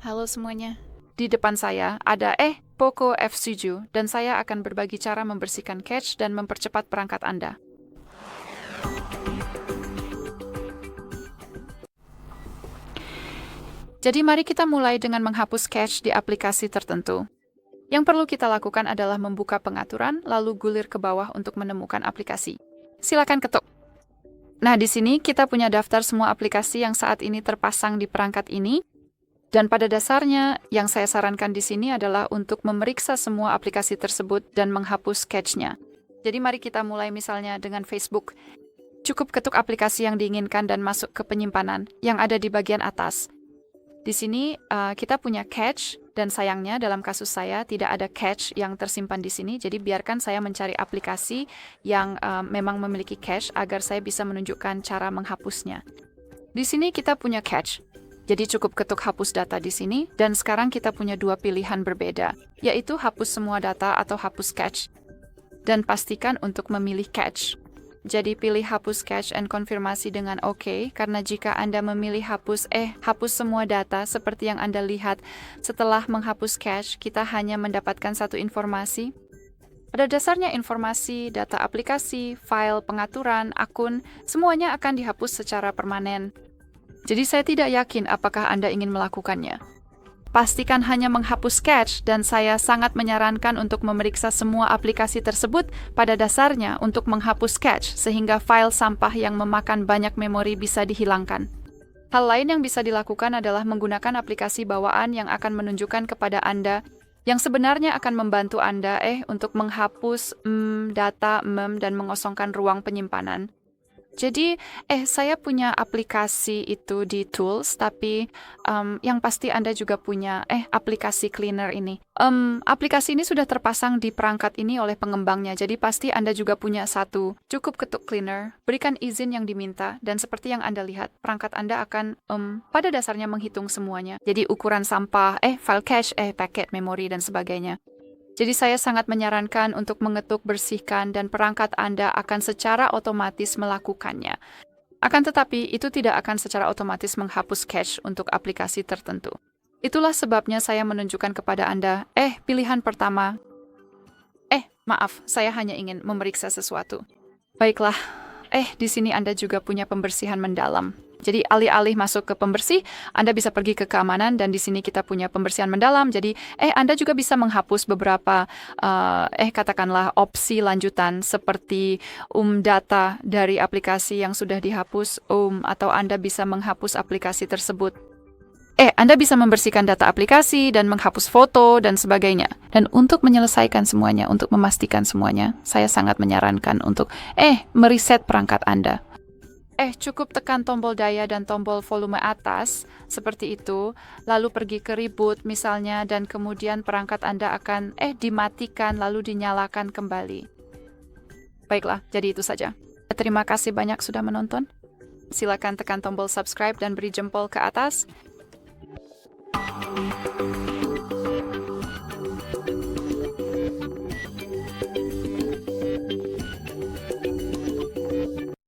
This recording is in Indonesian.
Halo semuanya. Di depan saya ada Poco F7 dan saya akan berbagi cara membersihkan cache dan mempercepat perangkat Anda. Jadi mari kita mulai dengan menghapus cache di aplikasi tertentu. Yang perlu kita lakukan adalah membuka pengaturan lalu gulir ke bawah untuk menemukan aplikasi. Silakan ketuk. Nah, di sini kita punya daftar semua aplikasi yang saat ini terpasang di perangkat ini. Dan pada dasarnya, yang saya sarankan di sini adalah untuk memeriksa semua aplikasi tersebut dan menghapus cache-nya. Jadi mari kita mulai misalnya dengan Facebook. Cukup ketuk aplikasi yang diinginkan dan masuk ke penyimpanan yang ada di bagian atas. Di sini kita punya cache dan sayangnya dalam kasus saya tidak ada cache yang tersimpan di sini. Jadi biarkan saya mencari aplikasi yang memang memiliki cache agar saya bisa menunjukkan cara menghapusnya. Di sini kita punya cache. Jadi cukup ketuk hapus data di sini, dan sekarang kita punya dua pilihan berbeda, yaitu hapus semua data atau hapus cache. Dan pastikan untuk memilih cache. Jadi pilih hapus cache and konfirmasi dengan OK, karena jika Anda memilih hapus semua data seperti yang Anda lihat, setelah menghapus cache, kita hanya mendapatkan satu informasi. Pada dasarnya informasi, data aplikasi, file, pengaturan, akun, semuanya akan dihapus secara permanen. Jadi saya tidak yakin apakah Anda ingin melakukannya. Pastikan hanya menghapus cache dan saya sangat menyarankan untuk memeriksa semua aplikasi tersebut pada dasarnya untuk menghapus cache sehingga file sampah yang memakan banyak memori bisa dihilangkan. Hal lain yang bisa dilakukan adalah menggunakan aplikasi bawaan yang akan menunjukkan kepada Anda yang sebenarnya akan membantu Anda untuk menghapus data dan mengosongkan ruang penyimpanan. Jadi, saya punya aplikasi itu di Tools, tapi yang pasti Anda juga punya aplikasi Cleaner ini. Aplikasi ini sudah terpasang di perangkat ini oleh pengembangnya, jadi pasti Anda juga punya satu. Cukup ketuk Cleaner, berikan izin yang diminta, dan seperti yang Anda lihat, perangkat Anda akan pada dasarnya menghitung semuanya. Jadi ukuran sampah, file cache, paket, memori, dan sebagainya. Jadi saya sangat menyarankan untuk mengetuk bersihkan dan perangkat Anda akan secara otomatis melakukannya. Akan tetapi, itu tidak akan secara otomatis menghapus cache untuk aplikasi tertentu. Itulah sebabnya saya menunjukkan kepada Anda, pilihan pertama. Maaf, saya hanya ingin memeriksa sesuatu. Baiklah, di sini Anda juga punya pembersihan mendalam. Jadi alih-alih masuk ke pembersih, Anda bisa pergi ke keamanan dan di sini kita punya pembersihan mendalam. Jadi Anda juga bisa menghapus beberapa katakanlah opsi lanjutan seperti data dari aplikasi yang sudah dihapus atau Anda bisa menghapus aplikasi tersebut. Anda bisa membersihkan data aplikasi dan menghapus foto dan sebagainya. Dan untuk menyelesaikan semuanya, untuk memastikan semuanya, saya sangat menyarankan untuk mereset perangkat Anda. Cukup tekan tombol daya dan tombol volume atas, seperti itu, lalu pergi ke reboot misalnya, dan kemudian perangkat Anda akan dimatikan lalu dinyalakan kembali. Baiklah, jadi itu saja. Terima kasih banyak sudah menonton. Silakan tekan tombol subscribe dan beri jempol ke atas.